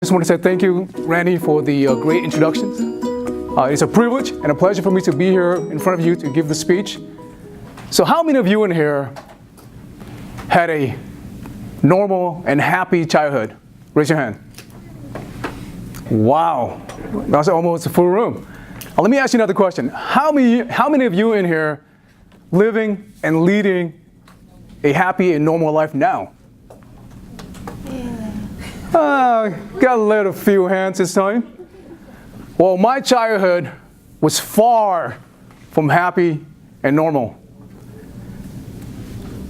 Just want to say thank you, Randy, for the great introductions. It's a privilege and a pleasure for me to be here in front of you to give the speech. So how many of you in here had a normal and happy childhood? Raise your hand. Wow, that's almost a full room. Now, let me ask you another question. How many of you in here living and leading a happy and normal life now? Got a little few hands this time. Well, my childhood was far from happy and normal.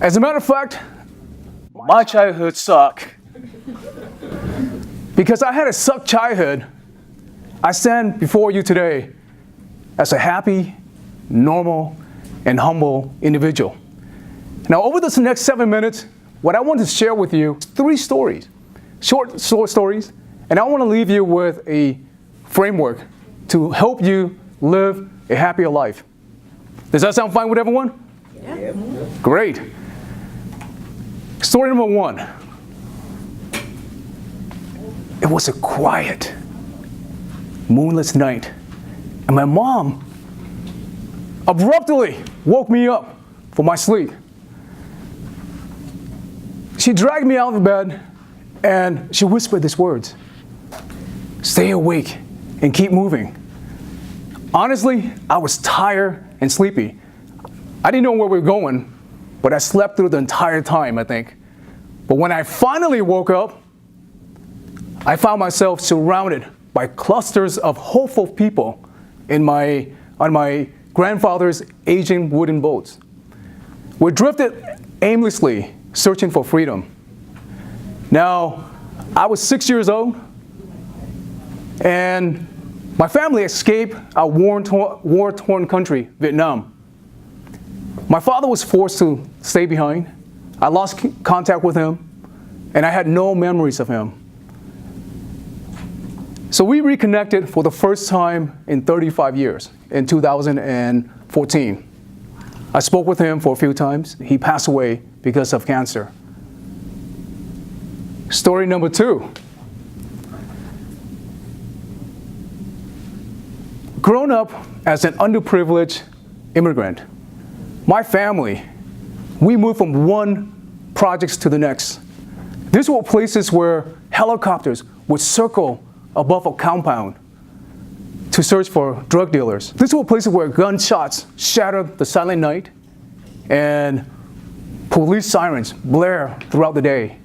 As a matter of fact, my childhood sucked. Because I had a suck childhood, I stand before you today as a happy, normal, and humble individual. Now, over this next 7 minutes, what I want to share with you is 3 stories, short stories, and I want to leave you with a framework to help you live a happier life. Does that sound fine with everyone? Yeah. Great. Story number 1. It was a quiet, moonless night, and my mom abruptly woke me up from my sleep. She dragged me out of bed and she whispered these words: "Stay awake and keep moving." Honestly, I was tired and sleepy. I didn't know where we were going, but I slept through the entire time, I think. But when I finally woke up, I found myself surrounded by clusters of hopeful people on my grandfather's aging wooden boats. We drifted aimlessly, searching for freedom. Now, I was 6 years old, and my family escaped a war-torn country, Vietnam. My father was forced to stay behind. I lost contact with him, and I had no memories of him. So we reconnected for the first time in 35 years, in 2014. I spoke with him for a few times. He passed away because of cancer. Story number 2. Grown up as an underprivileged immigrant, my family, we moved from one projects to the next. These were places where helicopters would circle above a compound to search for drug dealers. These were places where gunshots shattered the silent night and police sirens blare throughout the day.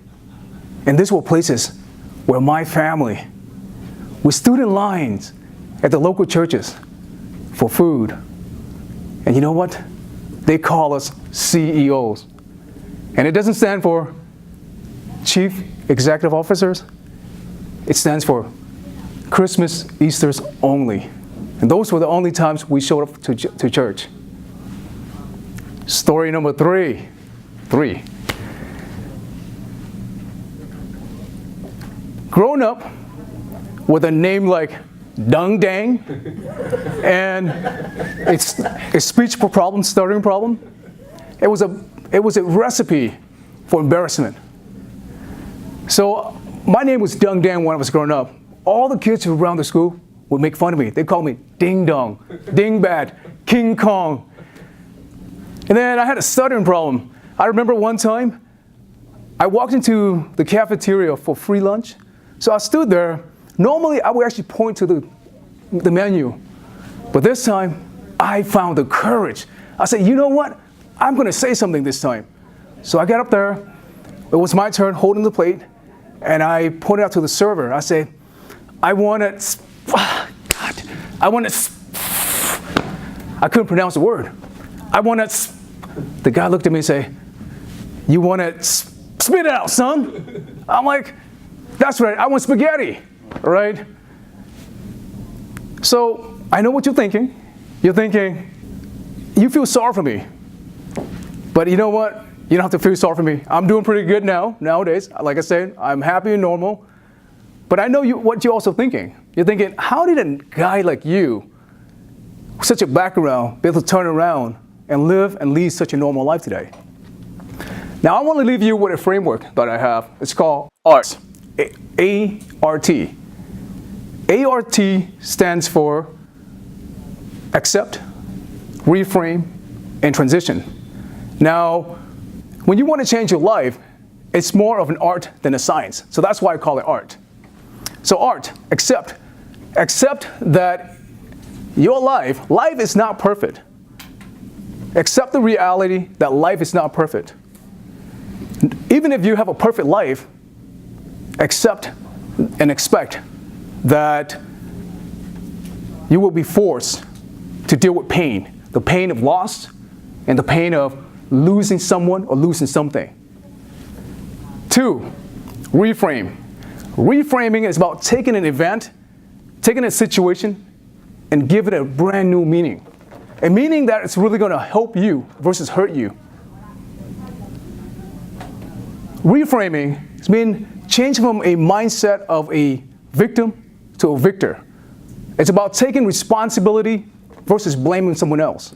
And these were places where my family, we stood in lines at the local churches for food. And you know what? They call us CEOs. And it doesn't stand for Chief Executive Officers. It stands for Christmas, Easter's only. And those were the only times we showed up to church. Story number 3. Grown up with a name like Dung Dang and it's a speech problem, stuttering problem. It was a recipe for embarrassment. So my name was Dung Dang when I was growing up. All the kids around the school would make fun of me. They called me Ding Dong, Dingbat, King Kong. And then I had a stuttering problem. I remember one time I walked into the cafeteria for free lunch. So I stood there. Normally I would actually point to the menu. But this time I found the courage. I said, you know what? I'm going to say something this time. So I got up there. It was my turn holding the plate. And I pointed out to the server. I said, I couldn't pronounce the word. The guy looked at me and said, you want to spit it out, son? I'm like, that's right, I want spaghetti, right? So I know what you're thinking. You're thinking, you feel sorry for me. But you know what? You don't have to feel sorry for me. I'm doing pretty good nowadays. Like I said, I'm happy and normal. But I know what you're also thinking. You're thinking, how did a guy like you, with such a background, be able to turn around and live and lead such a normal life today? Now, I want to leave you with a framework that I have. It's called ART. A-R-T. ART stands for accept, reframe, and transition. Now, when you want to change your life, it's more of an art than a science. So that's why I call it art. So art, accept. Accept that your life is not perfect. Accept the reality that life is not perfect. Even if you have a perfect life, accept and expect that you will be forced to deal with pain. The pain of loss and the pain of losing someone or losing something. 2, reframe. Reframing is about taking an event, taking a situation, and give it a brand new meaning. A meaning that it's really going to help you versus hurt you. Reframing means changing from a mindset of a victim to a victor. It's about taking responsibility versus blaming someone else.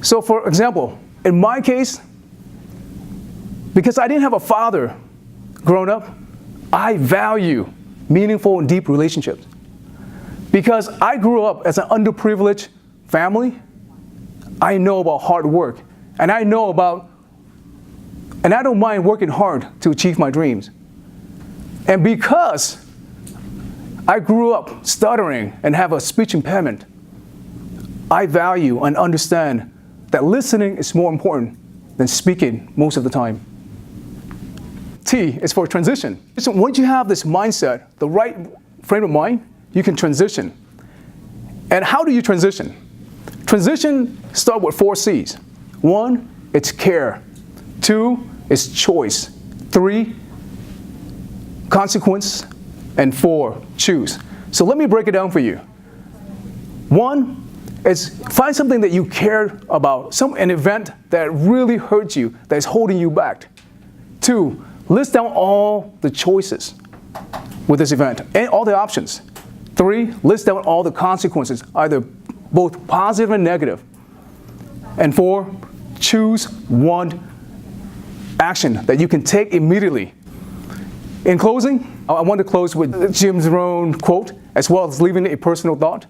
So for example, in my case, because I didn't have a father growing up, I value meaningful and deep relationships. Because I grew up as an underprivileged family, I know about hard work. And I don't mind working hard to achieve my dreams. And because I grew up stuttering and have a speech impairment, I value and understand that listening is more important than speaking most of the time. T is for transition. So once you have this mindset, the right frame of mind, you can transition. And how do you transition? Transition starts with 4 C's. 1, it's care. 2, it's choice. 3, consequence. And 4, choose. So let me break it down for you. 1 is find something that you care about, an event that really hurts you, that is holding you back. 2, list down all the choices with this event and all the options. 3, list down all the consequences, either both positive and negative. And 4, choose one action that you can take immediately. In closing, I want to close with Jim Rohn's quote, as well as leaving a personal thought.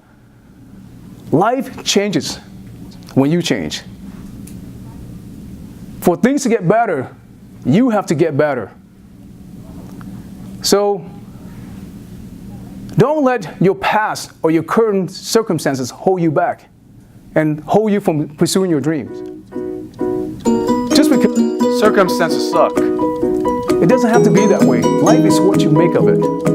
Life changes when you change. For things to get better, you have to get better. So, don't let your past or your current circumstances hold you back and hold you from pursuing your dreams. Just because circumstances suck, it doesn't have to be that way. Life is what you make of it.